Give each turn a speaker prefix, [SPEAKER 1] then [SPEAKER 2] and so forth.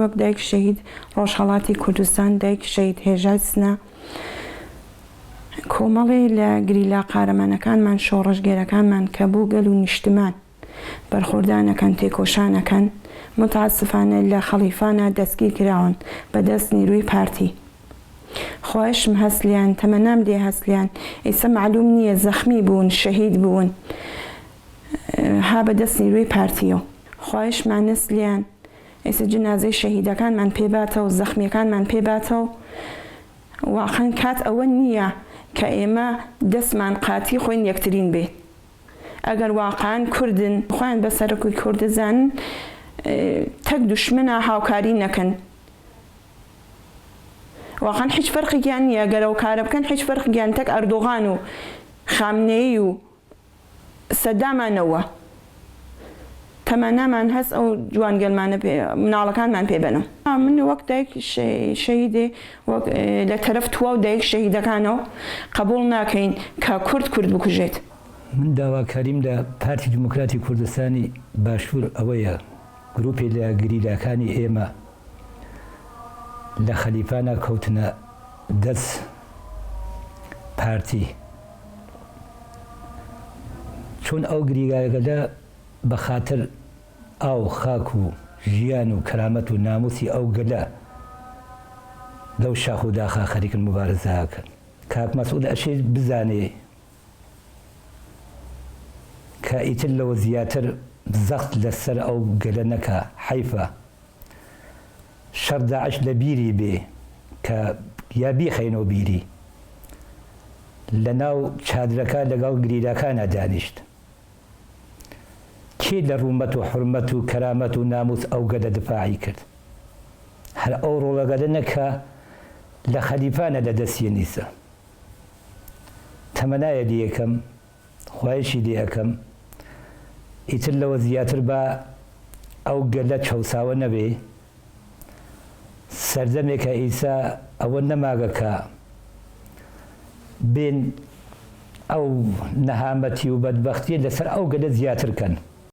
[SPEAKER 1] وەک دایک شەهید ڕۆژهەڵاتی کوردستان دایک شەهید هێژای سنە کۆمەڵێ لە گریلا قارەمانەکانمان شۆڕەشگێرەکانمان کە بوو گەل و نیشتمان بەرخۆردانەکەن تێکۆشانەکەن متاسفانە لە خەڵیفانە دەستگیر کراون بەدەست نیروی پارتی خۆشم هەستلیان تەمەنام دێ هەستلیان ئێستا معلوم نییە زەخمی بوون شەهید بوون ها بەدەست نیروی پارتیەوە خۆشمان نسلیان ئێستا جنازەی شەهیدەکانمان پێباتەوە زەخمیەکانمان پێباتەوە واقعاً کات ئەوە نییە کە ئێمە دەستمان قاتی خۆین یەکترین بێت ئەگەر واقعاً کوردن خۆیان بەسەرەکوی کوردزانن تەک دوشمنە هاوکاری نەکەن واقعاً هیچ فەرقێکیان نییە گەرەو کارە بکەن هیچ فەرقێکیان تەک ئەردۆغان و خامنەیی و سەدامانەوە تەمەنامان هەست ئەو جوانگەلمانە مناڵەکانمان پێبەنەوە من وەک دایک شەهیدێ وەک لە تەرەف توا و دایک شەهیدەکانەوە قبوڵ ناکەین کە کورد بکوژێت
[SPEAKER 2] من داواکاریم لە پارتی دیموکراتی کوردستانی باشوور ئەوەیە گروپی لە گریلاکانی ئێمە لە خەلیفانە کەوتنە دەست پارتی چون ئەو گریگاگەلە بە خاتر ئاو خاک و ژیان و کەرامەت و ناموسی ئەو گەلە لەو شاخ و داخا خەریکن مبارزەکەن کاک مەسعود ئەشێ بزانێ کە ئیتر لەوە زیاتر زەخت لەسەر ئەو گەلە نەکە حەیفە شەڕ داعش لە بیری بێ کە یا بیخەینەوە بیری لە ناو چادرەکە لەگەڵ گریلاکانە دانیشت کێ لە ڕوومەت و حورمەت و کەرامەت و ناموس ئەو گەلە دفاعی کرد هەر ئەو ڕۆڵەگەلە نەکە لە خەلیفانە لە دەستیە نیسە تەمەنایە لێ یەکەم خوایشی لێ ئەەکەم ئیتر لەوە زیاتر بە ئەو گەلە چەوساوە نەبێ سەردەمێکە ئیسا ئەوە نەماگەکە بێن ئەو نەهامەتی و بەدبەختیە لەسەر ئەو گەلە زیاتر کەن